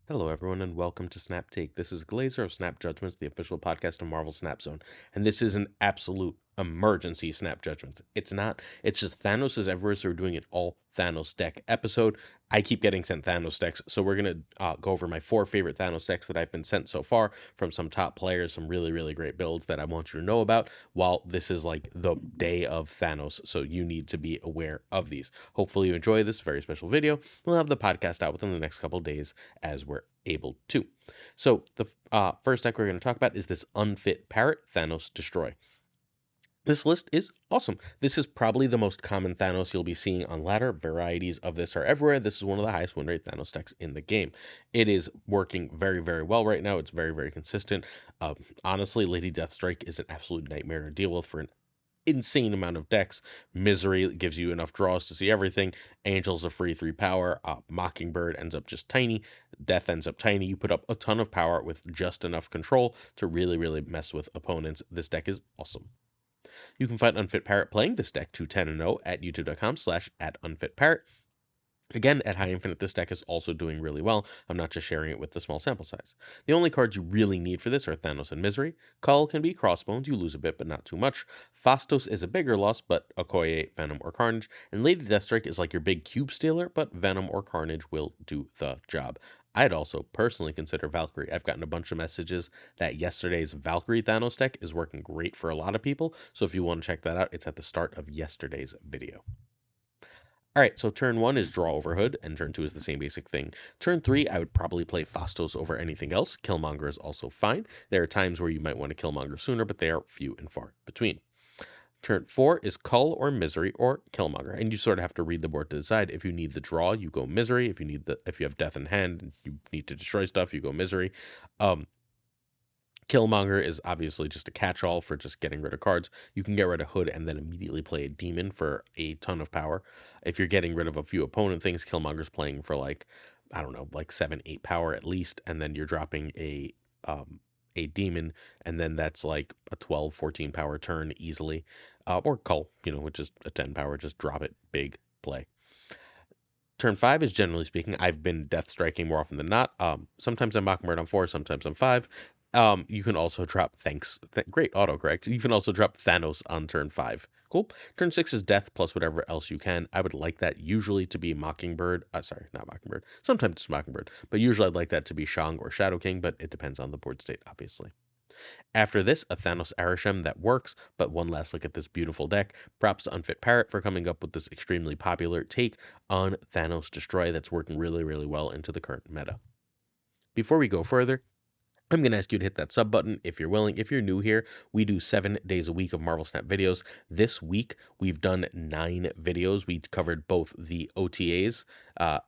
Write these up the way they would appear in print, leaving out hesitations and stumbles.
Hello, everyone, and welcome to Snap Take. This is Glazer of Snap Judgments, the official podcast of Marvel Snap Zone, and this is an absolute emergency Snap Judgments. It's not, it's just Thanos is everywhere, so we're doing an all Thanos deck episode. I keep getting sent Thanos decks, so we're going to go over my four favorite Thanos decks that I've been sent so far from some top players, some really, really great builds that I want you to know about, while this is like the day of Thanos, so you need to be aware of these. Hopefully, you enjoy this very special video. We'll have the podcast out within the next couple days as we're able to. So the first deck we're going to talk about is this Unfit Parrot, Thanos Destroy. This list is awesome. This is probably the most common Thanos you'll be seeing on ladder. Varieties of this are everywhere. This is one of the highest win rate Thanos decks in the game. It is working very, very well right now. It's very, very consistent. Honestly, Lady Deathstrike is an absolute nightmare to deal with for an insane amount of decks. Misery gives you enough draws to see everything. Angel's a free 3 power. Mockingbird ends up just tiny. Death ends up tiny. You put up a ton of power with just enough control to really, really mess with opponents. This deck is awesome. You can find Unfit Parrot playing this deck to 10-0 at youtube.com/@unfitparrot. Again, at high infinite, this deck is also doing really well. I'm not just sharing it with the small sample size. The only cards you really need for this are Thanos and Misery. Cull can be Crossbones, you lose a bit, but not too much. Phastos is a bigger loss, but Okoye, Venom, or Carnage. And Lady Deathstrike is like your big cube stealer, but Venom or Carnage will do the job. I'd also personally consider Valkyrie. I've gotten a bunch of messages that yesterday's Valkyrie Thanos deck is working great for a lot of people, so if you want to check that out, it's at the start of yesterday's video. All right, so turn one is draw over hood, and turn two is the same basic thing. Turn three, I would probably play Phastos over anything else. Killmonger is also fine. There are times where you might want to Killmonger sooner, but they are few and far between. Turn four is Cull or Misery or Killmonger, and you sort of have to read the board to decide. If you need the draw, you go Misery. If you have Death in hand, and you need to destroy stuff, you go Misery. Um, Killmonger is obviously just a catch-all for just getting rid of cards. You can get rid of Hood and then immediately play a demon for a ton of power. If you're getting rid of a few opponent things, Killmonger's playing for like, I don't know, like 7, 8 power at least, and then you're dropping a demon, and then that's like a 12, 14 power turn easily. Or Cull, which is a 10 power, just drop it, big play. Turn five is generally speaking, I've been death striking more often than not. Sometimes I'm Mockingbird on four, sometimes on five. You can also drop great autocorrect. You can also drop Thanos on turn five. Cool. Turn six is death plus whatever else you can. I would like that usually to be Mockingbird. Sorry, not Mockingbird. Sometimes it's Mockingbird, but usually I'd like that to be Shang or Shadow King, but it depends on the board state, obviously. After this, a Thanos Arishem that works, but one last look at this beautiful deck. Props to Unfit Parrot for coming up with this extremely popular take on Thanos Destroy that's working really, really well into the current meta. Before we go further, I'm going to ask you to hit that sub button if you're willing. If you're new here, we do 7 days a week of Marvel Snap videos. This week, we've done 9 videos. We covered both the OTAs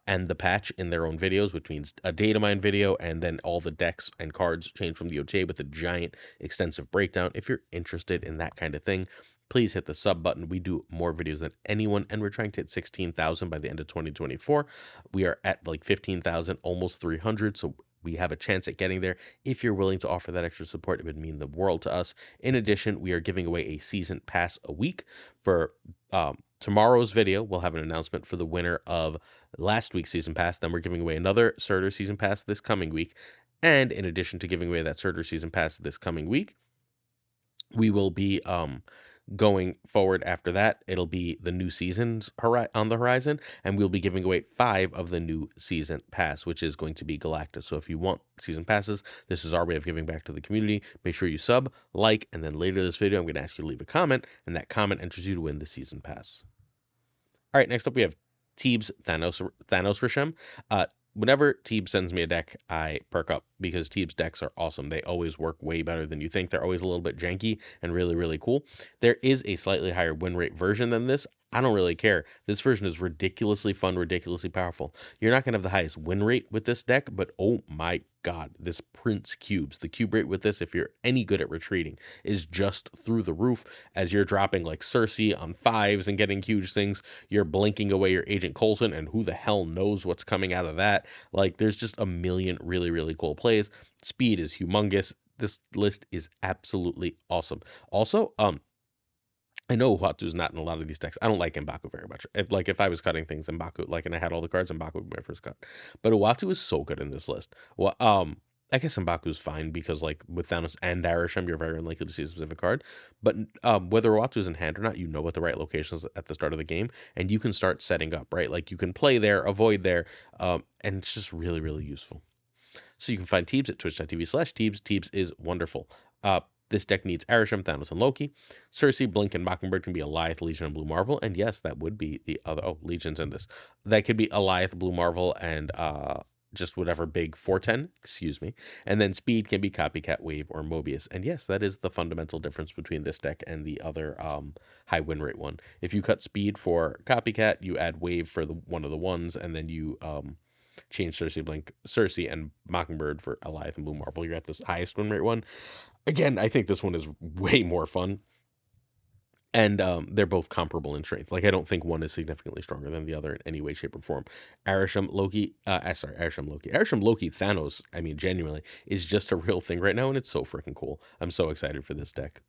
and the patch in their own videos, which means a data mine video and then all the decks and cards changed from the OTA with a giant extensive breakdown. If you're interested in that kind of thing, please hit the sub button. We do more videos than anyone, and we're trying to hit 16,000 by the end of 2024. We are at like 15,000, almost 300, so we have a chance at getting there. If you're willing to offer that extra support, it would mean the world to us. In addition, we are giving away a season pass a week. For tomorrow's video, we'll have an announcement for the winner of last week's season pass. Then we're giving away another surtur season pass this coming week. And in addition to giving away that surtur season pass this coming week, we will be going forward after that. It'll be the new seasons on the horizon, and we'll be giving away 5 of the new season pass, which is going to be Galactus. So if you want season passes, this is our way of giving back to the community. Make sure you sub, like, and then later this video, I'm going to ask you to leave a comment, and that comment enters you to win the season pass. All right, next up we have Teebs Thanos Arishem. Whenever Teebs sends me a deck, I perk up because Teebs decks are awesome. They always work way better than you think. They're always a little bit janky and really, really cool. There is a slightly higher win rate version than this. I don't really care. This version is ridiculously fun, ridiculously powerful. You're not going to have the highest win rate with this deck, but oh my god, this Prince Cubes. The cube rate with this, if you're any good at retreating, is just through the roof. As you're dropping like Cersei on 5s and getting huge things, you're blinking away your Agent Coulson, and who the hell knows what's coming out of that. Like, there's just a million really, really cool plays. Speed is humongous. This list is absolutely awesome. Also, I know Uatu's not in a lot of these decks. I don't like M'Baku very much. If I was cutting things, M'Baku, like, and I had all the cards, M'Baku would be my first cut. But Uatu is so good in this list. Well, I guess M'Baku's fine because, like, with Thanos and Arishem, you're very unlikely to see a specific card. But whether Uatu's in hand or not, you know at the right locations at the start of the game, and you can start setting up, right? Like, you can play there, avoid there, and it's just really, really useful. So you can find Teebs at twitch.tv/Teebs. Teebs is wonderful. This deck needs Arishem, Thanos, and Loki. Cersei, Blink, and Mockingbird can be Alioth, Legion, and Blue Marvel. And yes, that would be the other. Oh, Legion's in this. That could be Alioth, Blue Marvel, and just whatever big 410, excuse me. And then Speed can be Copycat, Wave, or Mobius. And yes, that is the fundamental difference between this deck and the other high win rate one. If you cut Speed for Copycat, you add Wave for one of the ones, and then you change Cersei and Mockingbird for Alioth and Blue Marble. You're at this highest win rate one. Again, I think this one is way more fun. And they're both comparable in strength. Like, I don't think one is significantly stronger than the other in any way, shape, or form. Arishem Loki, Arishem Loki Thanos, I mean, genuinely, is just a real thing right now, and it's so freaking cool. I'm so excited for this deck.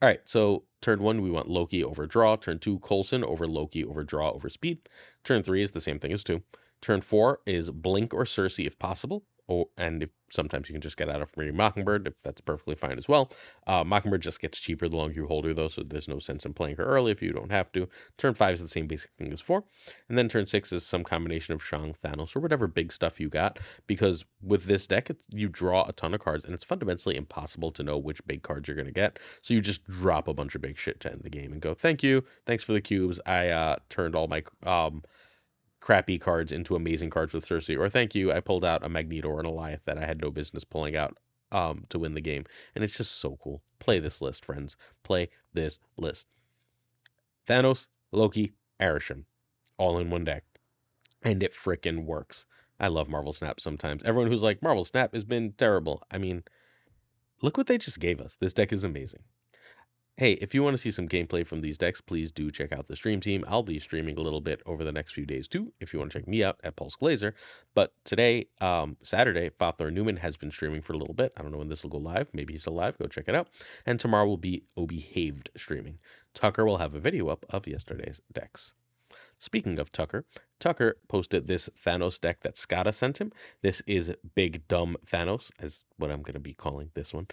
All right, so turn 1, we want Loki over draw. Turn 2, Coulson over Loki over draw over speed. Turn 3 is the same thing as 2. Turn 4 is Blink or Cersei if possible. Oh, and if sometimes you can just get out of Marie Mockingbird, if that's perfectly fine as well. Mockingbird just gets cheaper the longer you hold her, though, so there's no sense in playing her early if you don't have to. Turn 5 is the same basic thing as 4. And then turn 6 is some combination of Shang, Thanos, or whatever big stuff you got. Because with this deck, you draw a ton of cards, and it's fundamentally impossible to know which big cards you're going to get. So you just drop a bunch of big shit to end the game and go, thank you, thanks for the cubes. I turned all my crappy cards into amazing cards with Cersei, or thank you, I pulled out a Magneto or an Alioth that I had no business pulling out to win the game. And it's just so cool. Play this list, friends. Play this list. Thanos, Loki, Arishem, all in one deck. And it frickin' works. I love Marvel Snap sometimes. Everyone who's like, Marvel Snap has been terrible. I mean, look what they just gave us. This deck is amazing. Hey, if you want to see some gameplay from these decks, please do check out the stream team. I'll be streaming a little bit over the next few days too, if you want to check me out at Pulse Glazer. But today, Saturday, FaThorNewman has been streaming for a little bit. I don't know when this will go live. Maybe he's still live. Go check it out. And tomorrow will be Obihaved streaming. Tuccrr will have a video up of yesterday's decks. Speaking of Tuccrr, Tuccrr posted this Thanos deck that Skada sent him. This is Big Dumb Thanos, is what I'm going to be calling this one.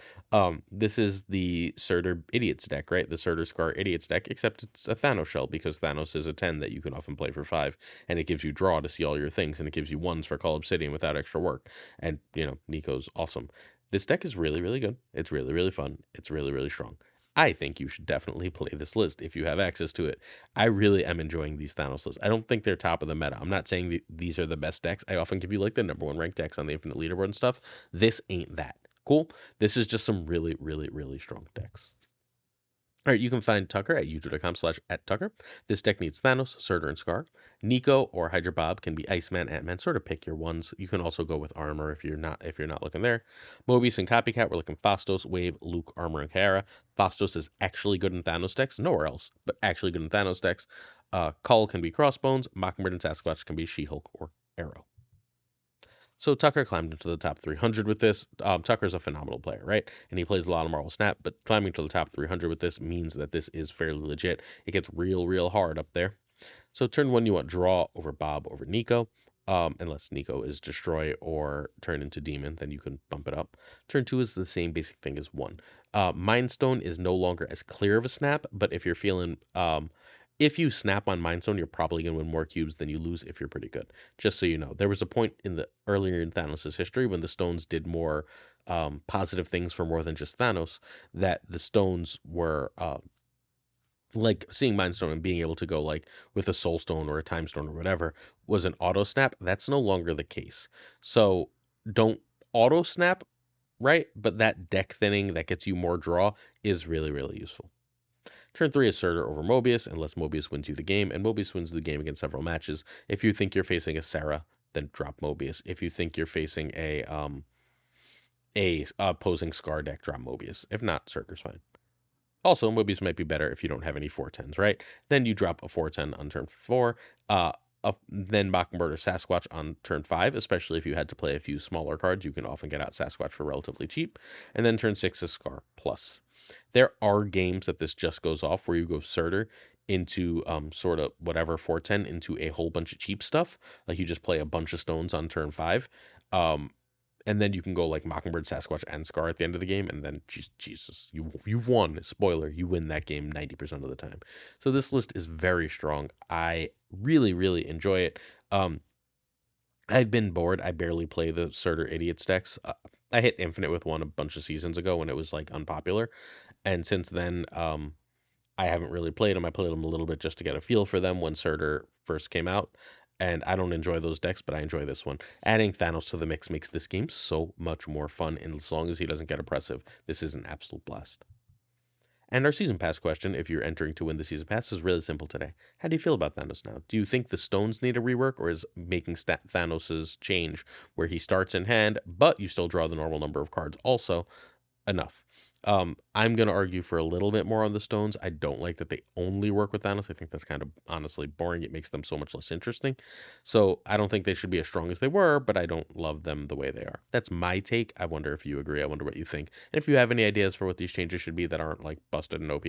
This is the Surtur Idiots deck, right? The Surtur Scar Idiots deck, except it's a Thanos shell because Thanos is a 10 that you can often play for 5, and it gives you draw to see all your things, and it gives you 1s for Call Obsidian without extra work. And, you know, Nico's awesome. This deck is really, really good. It's really, really fun. It's really, really strong. I think you should definitely play this list if you have access to it. I really am enjoying these Thanos lists. I don't think they're top of the meta. I'm not saying these are the best decks. I often give you like the number 1 ranked decks on the Infinite Leaderboard and stuff. This ain't that. Cool? This is just some really, really, really strong decks. All right, you can find Tuccrr at youtube.com/@Tuccrr. This deck needs Thanos, Surtur, and Scar. Nico or Hydra Bob can be Iceman, Ant-Man. Sort of pick your ones. You can also go with armor if you're not looking there. Mobius and Copycat, we're looking Phastos, Wave, Luke, Armor, and Kara. Phastos is actually good in Thanos decks, nowhere else, but actually good in Thanos decks. Cull can be Crossbones. Mockingbird and Sasquatch can be She-Hulk or Arrow. So Tuccrr climbed into the top 300 with this. Tucker's a phenomenal player, right? And he plays a lot of Marvel Snap, but climbing to the top 300 with this means that this is fairly legit. It gets real, real hard up there. So turn 1, you want draw over Bob over Nico. Unless Nico is destroy or turn into demon, then you can bump it up. Turn 2 is the same basic thing as 1. Mind Stone is no longer as clear of a snap, but if you're feeling if you snap on Mind Stone, you're probably going to win more cubes than you lose if you're pretty good. Just so you know. There was a point earlier in Thanos' history when the stones did more positive things for more than just Thanos, that the stones were like seeing Mind Stone and being able to go like with a Soul Stone or a Time Stone or whatever was an auto snap. That's no longer the case. So don't auto snap, right? But that deck thinning that gets you more draw is really, really useful. Turn 3 is Surtur over Mobius, unless Mobius wins you the game, and Mobius wins the game against several matches. If you think you're facing a Sarah, then drop Mobius. If you think you're facing a opposing Scar deck, drop Mobius. If not, Surtur's fine. Also, Mobius might be better if you don't have any 410s, right? Then you drop a 410 on turn 4. Then Mockingbird or Sasquatch on turn 5, especially if you had to play a few smaller cards. You can often get out Sasquatch for relatively cheap. And then turn 6 is Scar plus. There are games that this just goes off where you go surtur into sort of whatever 410 into a whole bunch of cheap stuff. Like you just play a bunch of stones on turn 5. Um, and then you can go like Mockingbird, Sasquatch, and Scar at the end of the game, and then Jesus, you've won. Spoiler, you win that game 90% of the time. So this list is very strong. I really, really enjoy it. Um, I've been bored. I barely play the Surtur Idiots decks. I hit Infinite with one a bunch of seasons ago when it was like unpopular, and since then, I haven't really played them. I played them a little bit just to get a feel for them when Surtur first came out. And I don't enjoy those decks, but I enjoy this one. Adding Thanos to the mix makes this game so much more fun, and as long as he doesn't get oppressive, this is an absolute blast. And our season pass question, if you're entering to win the season pass, is really simple today. How do you feel about Thanos now? Do you think the stones need a rework, or is making Thanos's change where he starts in hand, but you still draw the normal number of cards also enough? I'm gonna argue for a little bit more on the stones. I don't like that they only work with Thanos. I think that's kind of honestly boring. It makes them so much less interesting. So I don't think they should be as strong as they were, but I don't love them the way they are. That's my take. I wonder if you agree. I wonder what you think. And if you have any ideas for what these changes should be that aren't like busted and OP.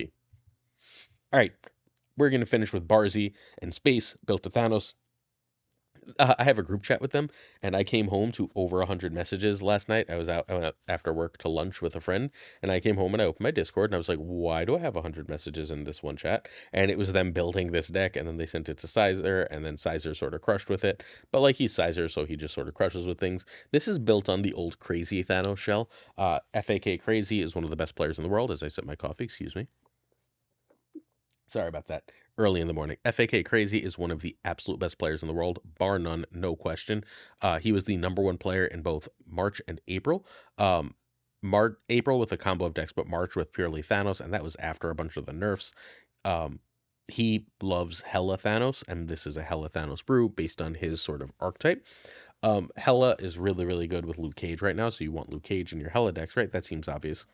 All right, we're gonna finish with Barzy and Space built to Thanos. I have a group chat with them, and I came home to over 100 messages last night. I went out after work to lunch with a friend, and I came home and I opened my Discord, and I was like, why do I have 100 messages in this one chat? And it was them building this deck, and then they sent it to Sizer, and then Sizer sort of crushed with it. But like he's Sizer, so he just sort of crushes with things. This is built on the old Crazy Thanos shell. FAK Crazy is one of the best players in the world, as I sip my coffee, excuse me. Sorry about that. Early in the morning. FAK Crazy is one of the absolute best players in the world, bar none, no question. He was the number one player in both March and April. April with a combo of decks, but March with purely Thanos, and that was after a bunch of the nerfs. Um, he loves Hela Thanos, and this is a Hela Thanos brew based on his sort of archetype. Hela is really, really good with Luke Cage right now, so you want Luke Cage in your Hela decks, right? That seems obvious.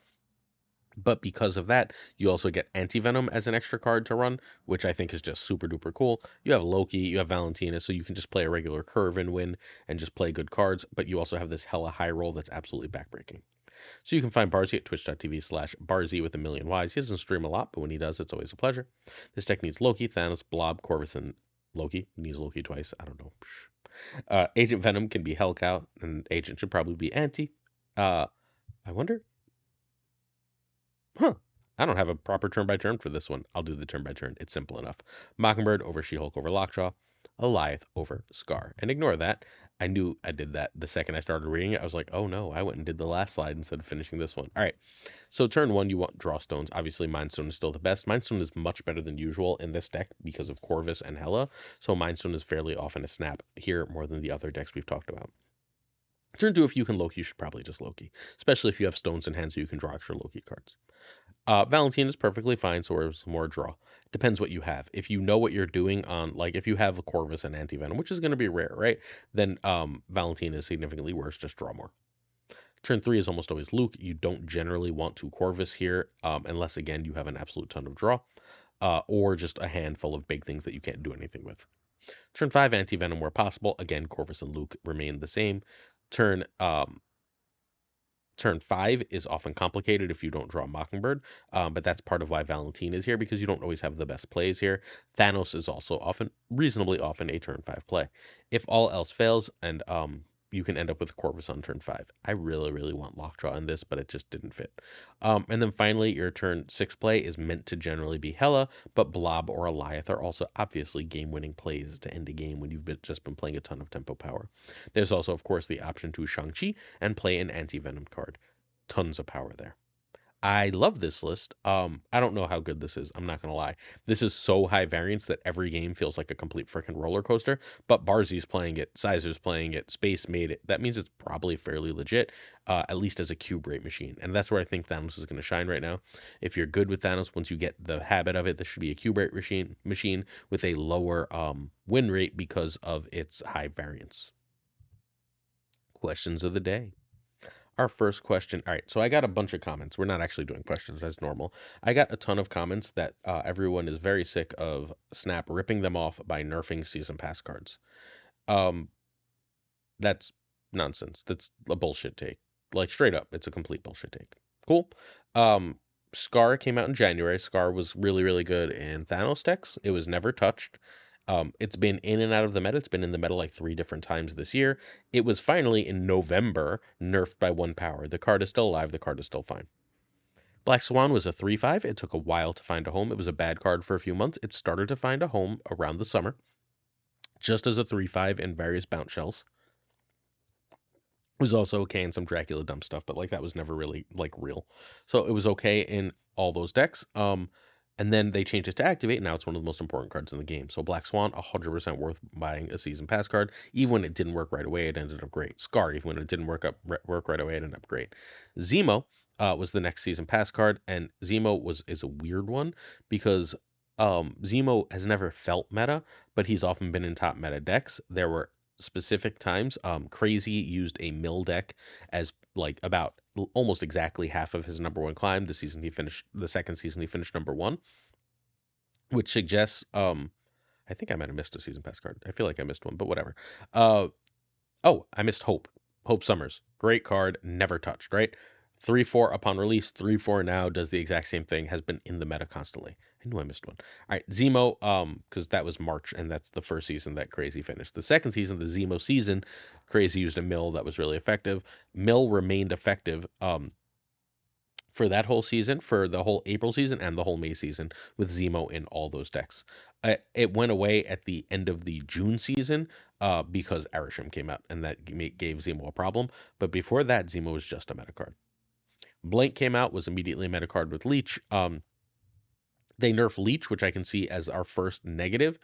But because of that, you also get anti-venom as an extra card to run, which I think is just super duper cool. You have Loki, you have Valentina, so you can just play a regular curve and win and just play good cards, but you also have this hella high roll that's absolutely backbreaking. So you can find Barzy at twitch.tv/Barzy with a million Ys. He doesn't stream a lot, but when he does, it's always a pleasure. This deck needs Loki, Thanos, Blob, Corvus, and Loki. Needs Loki twice. I don't know. Agent Venom can be Hellcow, and Agent should probably be Anti. I wonder. Huh. I don't have a proper turn by turn for this one. I'll do the turn by turn. It's simple enough. Mockingbird over She-Hulk over Lockjaw. Goliath over Scar. And ignore that. I knew I did that the second I started reading it. I was like, oh no, I went and did the last slide instead of finishing this one. All right. So turn one, you want draw stones. Obviously, Mindstone is still the best. Mindstone is much better than usual in this deck because of Corvus and Hela. So Mindstone is fairly often a snap here more than the other decks we've talked about. Turn two, if you can Loki, you should probably just Loki, especially if you have stones in hand so you can draw extra Loki cards. Valentine is perfectly fine, so it's more draw. Depends what you have. If you know what you're doing on, like, if you have a Corvus and Anti-Venom, which is going to be rare, right? Then Valentine is significantly worse, just draw more. Turn three is almost always Luke. You don't generally want to Corvus here, unless, again, you have an absolute ton of draw, or just a handful of big things that you can't do anything with. Turn five, Anti-Venom where possible. Again, Corvus and Luke remain the same. Turn five is often complicated if you don't draw Mockingbird, but that's part of why Valentine is here because you don't always have the best plays here. Thanos is also reasonably often a turn five play. If all else fails, and you can end up with Corvus on turn five. I really, really want Lockjaw in this, but it just didn't fit. And then finally, your turn six play is meant to generally be Hela, but Blob or Goliath are also obviously game-winning plays to end a game when you've just been playing a ton of tempo power. There's also, of course, the option to Shang-Chi and play an anti-venom card. Tons of power there. I love this list. I don't know how good this is. I'm not gonna lie. This is so high variance that every game feels like a complete freaking roller coaster. But Barzy's playing it, Sizer's playing it, Space made it. That means it's probably fairly legit, at least as a cube rate machine. And that's where I think Thanos is gonna shine right now. If you're good with Thanos, once you get the habit of it, this should be a cube rate machine with a lower win rate because of its high variance. Questions of the day. our first question. All right, so I got a bunch of comments. We're not actually doing questions as normal. I got a ton of comments that everyone is very sick of Snap ripping them off by nerfing season pass cards. Um, that's nonsense. That's a bullshit take. Like straight up, it's a complete bullshit take. Cool. Um, Scar came out in January. Scar was really, really good in Thanos decks. It was never touched. It's been in and out of the meta. It's been in the meta like 3 different times this year. It was finally in November nerfed by 1 power. The card is still alive. The card is still fine. Black Swan was a 3/5. It took a while to find a home. It was a bad card for a few months. It started to find a home around the summer, just as a 3/5 in various bounce shells. It was also okay in some Dracula dump stuff, but like that was never really like real. So it was okay in all those decks. And then they changed it to activate, and now it's one of the most important cards in the game. So Black Swan, 100% worth buying a season pass card. Even when it didn't work right away, it ended up great. Scar, even when it didn't work right away, it ended up great. Zemo was the next season pass card, and Zemo is a weird one because Zemo has never felt meta, but he's often been in top meta decks. There were specific times. Crazy used a mill deck as like about almost exactly half of his number one climb. The second season he finished number one, which suggests I think I might have missed a season pass card. I feel like I missed one, but whatever. Uh oh, I missed Hope. Hope Summers. Great card, never touched, right? 3/4 upon release, 3/4 now, does the exact same thing, has been in the meta constantly. I knew I missed one. All right, Zemo, because that was March, and that's the first season that Crazy finished. The second season, the Zemo season, Crazy used a mill that was really effective. Mill remained effective for that whole season, for the whole April season and the whole May season, with Zemo in all those decks. It went away at the end of the June season because Arishem came out, and that gave Zemo a problem. But before that, Zemo was just a meta card. Blank came out, was immediately a meta card with Leech. They nerf Leech, which I can see as our first negative.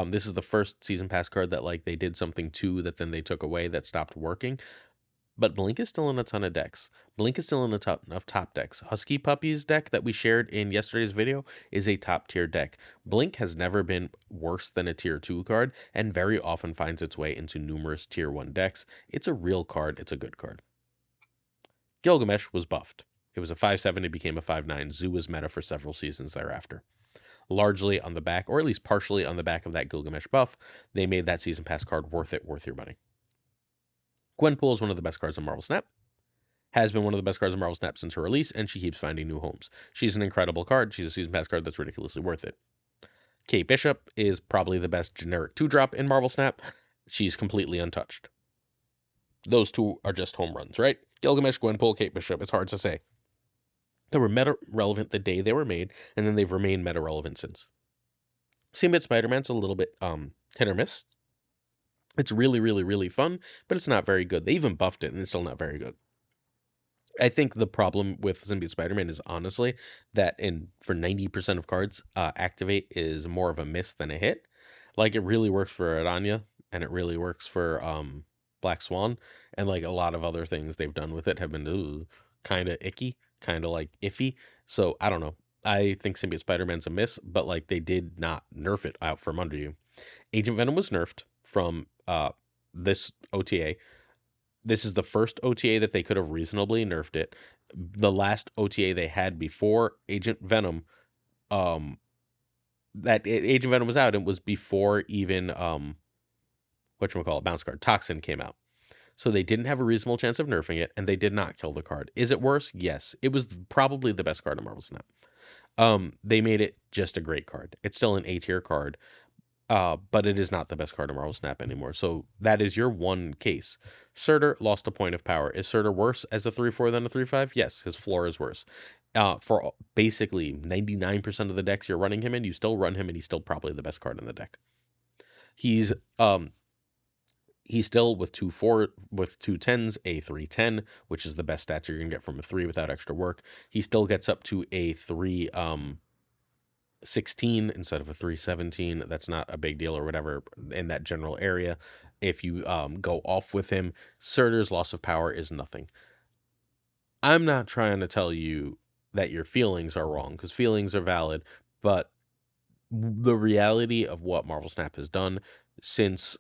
This is the first season pass card that like they did something to that then they took away that stopped working. But Blink is still in a ton of decks. Blink is still in the top decks. Husky Puppy's deck that we shared in yesterday's video is a top tier deck. Blink has never been worse than a tier 2 card and very often finds its way into numerous tier 1 decks. It's a real card. It's a good card. Gilgamesh was buffed. It was a 5/7, it became a 5/9. Zoo was meta for several seasons thereafter. Largely on the back, or at least partially on the back of that Gilgamesh buff, they made that season pass card worth it, worth your money. Gwenpool is one of the best cards in Marvel Snap. Has been one of the best cards in Marvel Snap since her release, and she keeps finding new homes. She's an incredible card. She's a season pass card that's ridiculously worth it. Kate Bishop is probably the best generic 2-drop in Marvel Snap. She's completely untouched. Those two are just home runs, right? Gilgamesh, Gwenpool, Kate Bishop. It's hard to say. They were meta relevant the day they were made, and then they've remained meta relevant since. Symbiote Spider-Man's a little bit hit or miss. It's really, really, really fun, but it's not very good. They even buffed it, and it's still not very good. I think the problem with Symbiote Spider-Man is honestly that for 90% of cards, Activate is more of a miss than a hit. Like it really works for Aranya, and it really works for Black Swan, and like a lot of other things they've done with it have been kind of icky, kind of like iffy. So I don't know. I think Symbiote Spider-Man's a miss, but like they did not nerf it out from under you. Agent Venom was nerfed from this OTA. This is the first OTA that they could have reasonably nerfed it. The last OTA they had before Agent Venom, Agent Venom was out, it was before even whatchamacallit, bounce card, Toxin came out. So they didn't have a reasonable chance of nerfing it, and they did not kill the card. Is it worse? Yes. It was probably the best card in Marvel Snap. They made it just a great card. It's still an A tier card, but it is not the best card in Marvel Snap anymore. So that is your one case. Surtur lost a point of power. Is Surtur worse as a 3/4 than a 3/5? Yes, his floor is worse. For basically 99% of the decks you're running him in, you still run him, and he's still probably the best card in the deck. He's still with two 10s, a 3/10, which is the best stats you're gonna get from a 3 without extra work. He still gets up to a 3/16 instead of a 3/17. That's not a big deal or whatever in that general area. If you go off with him, Surtur's loss of power is nothing. I'm not trying to tell you that your feelings are wrong, because feelings are valid, but the reality of what Marvel Snap has done since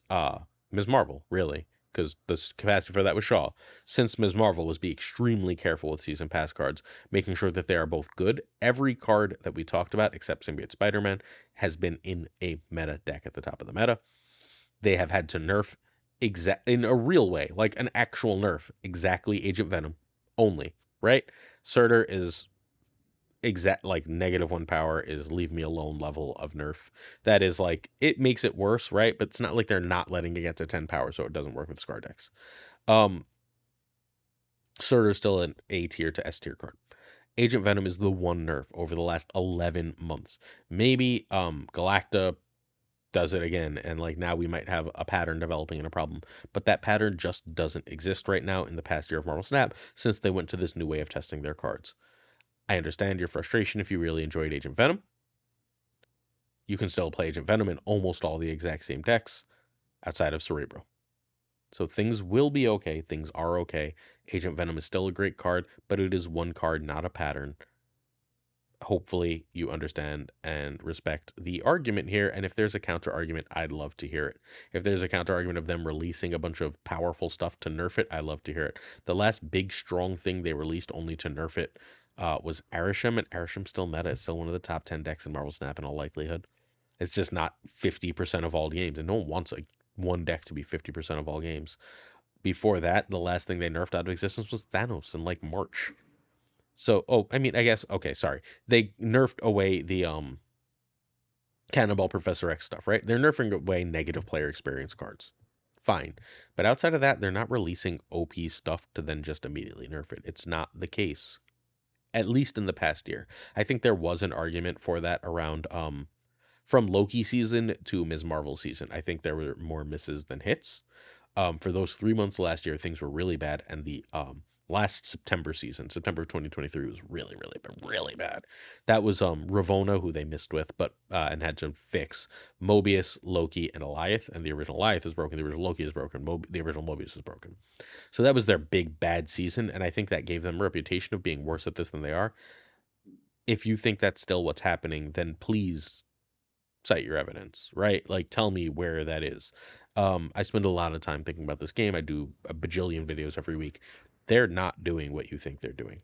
Ms. Marvel, really, because the capacity for that was Shaw. Since Ms. Marvel was be extremely careful with season pass cards, making sure that they are both good. Every card that we talked about, except Symbiote Spider-Man, has been in a meta deck at the top of the meta. They have had to nerf in a real way, like an actual nerf, exactly Agent Venom only, right? Surtur is like -1 power is leave me alone level of nerf. That is like, it makes it worse, right? But it's not like they're not letting it get to 10 power, so it doesn't work with Scar decks. Surtur is still an A tier to S tier card. Agent Venom is the one nerf over the last 11 months. Maybe Galacta does it again, and like now we might have a pattern developing and a problem, but that pattern just doesn't exist right now in the past year of Marvel Snap, since they went to this new way of testing their cards. I understand your frustration if you really enjoyed Agent Venom. You can still play Agent Venom in almost all the exact same decks outside of Cerebro. So things will be okay. Things are okay. Agent Venom is still a great card, but it is one card, not a pattern. Hopefully you understand and respect the argument here. And if there's a counter argument, I'd love to hear it. If there's a counter argument of them releasing a bunch of powerful stuff to nerf it, I'd love to hear it. The last big strong thing they released only to nerf it was Arishem, and Arishem's still meta. It's still one of the top 10 decks in Marvel Snap in all likelihood. It's just not 50% of all games, and no one wants one deck to be 50% of all games. Before that, the last thing they nerfed out of existence was Thanos in like March. So, I guess, okay, sorry. They nerfed away the Cannonball Professor X stuff, right? They're nerfing away negative player experience cards. Fine. But outside of that, they're not releasing OP stuff to then just immediately nerf it. It's not the case. At least in the past year. I think there was an argument for that around from Loki season to Ms. Marvel season. I think there were more misses than hits. For those 3 months last year, things were really bad, and the last September season, September of 2023, was really bad. That was Ravonna, who they missed with, but and had to fix. Mobius, Loki, and Alioth, and the original Alioth is broken. The original Loki is broken. The original Mobius is broken. So that was their big bad season, and I think that gave them a reputation of being worse at this than they are. If you think that's still what's happening, then please cite your evidence, right? Like, tell me where that is. I spend a lot of time thinking about this game. I do a bajillion videos every week. They're not doing what you think they're doing.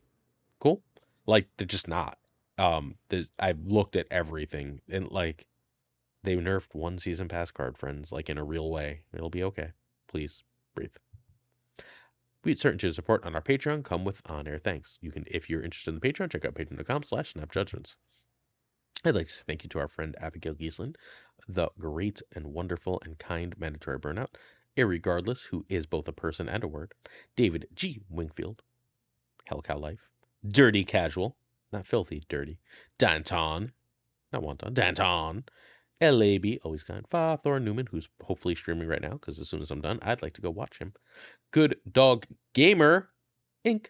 Cool? Like, they're just not. I've looked at everything, and like, they nerfed one season pass card, friends, like in a real way. It'll be okay. Please breathe. We'd certain to support on our Patreon come with on-air thanks. You can, if you're interested in the Patreon, check out patreon.com/snapjudgments. I'd like to say thank you to our friend Abigail Giesland, the great and wonderful and kind mandatory burnout, irregardless, who is both a person and a word, David G. Wingfield, Hellcow Life, Dirty Casual, not filthy, dirty, Danton, not Wonton, Danton, LAB, always kind, FaThorNewman, who's hopefully streaming right now, because as soon as I'm done, I'd like to go watch him, Good Dog Gamer, Inc.,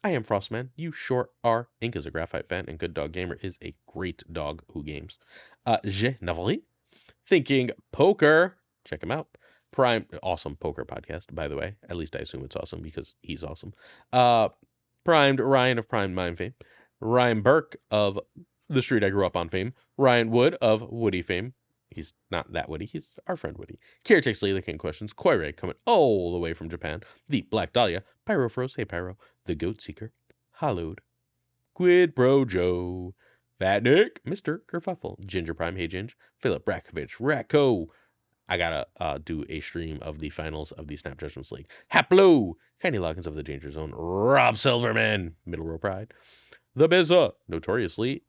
I am Frostman. You sure are. Ink is a Graphite fan, and Good Dog Gamer is a great dog who games. Je Navali. Thinking Poker. Check him out. Prime. Awesome poker podcast, by the way. At least I assume it's awesome because he's awesome. Primed Ryan of Primed Mind fame. Ryan Burke of The Street I Grew Up On fame. Ryan Wood of Woody fame. He's not that Woody. He's our friend Woody. Caretakes Lee, the King Questions. Koirei coming all the way from Japan. The Black Dahlia. Pyro Froze. Hey Pyro. The Goat Seeker. Hallowed. Quid Pro Joe. Fat Nick. Mr. Kerfuffle. Ginger Prime. Hey Ginge. Philip Brakovich. Racco. I gotta do a stream of the finals of the Snap Judgments League. Haplo. Kenny Loggins of the Danger Zone. Rob Silverman. Middle Row Pride. The Bizza. Notoriously.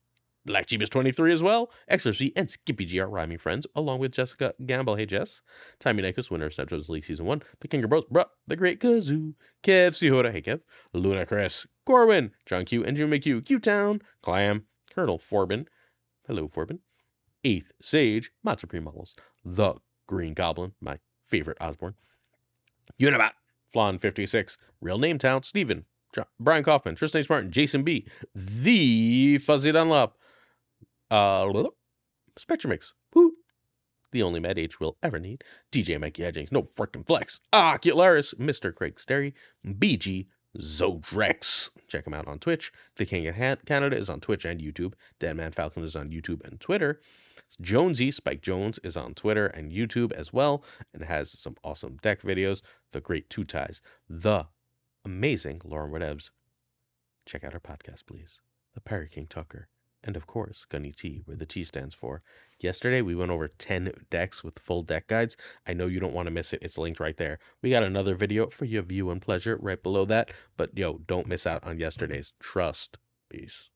Black Jeebus 23 as well, XRC and Skippy GR rhyming friends, along with Jessica Gamble, hey Jess, Timmy Nikos, winner of Snap Judgments League Season 1, The King of Bros, bruh, The Great Kazoo, Kev Sihora, hey Kev, Luna Chris, Corwin, John Q, and Jim McHugh, Q-Town, Clam, Colonel Forbin, hello Forbin, 8th Sage, Mod Supreme Models, The Green Goblin, my favorite Osborne, Unibot, Flan 56, Real Name Town, Steven, Brian Kaufman, Tristan H. Martin, Jason B, The Fuzzy Dunlop, Spectrum Mix, woo, the only Mad H we'll ever need, DJ Mikey Hedgings, no frickin' flex, Ocularis, Mr. Craig Sterry, BG, Zodrex, check him out on Twitch, the King of Canada is on Twitch and YouTube, Deadman Falcon is on YouTube and Twitter, Jonesy, Spike Jones, is on Twitter and YouTube as well and has some awesome deck videos. The Great Two Ties, the amazing Lauren Whatevs. Check out our podcast, please. The Parry King Tuccrr. And of course, Gunny T, where the T stands for. Yesterday, we went over 10 decks with full deck guides. I know you don't want to miss it. It's linked right there. We got another video for your view and pleasure right below that. But yo, don't miss out on yesterday's. Trust. Peace.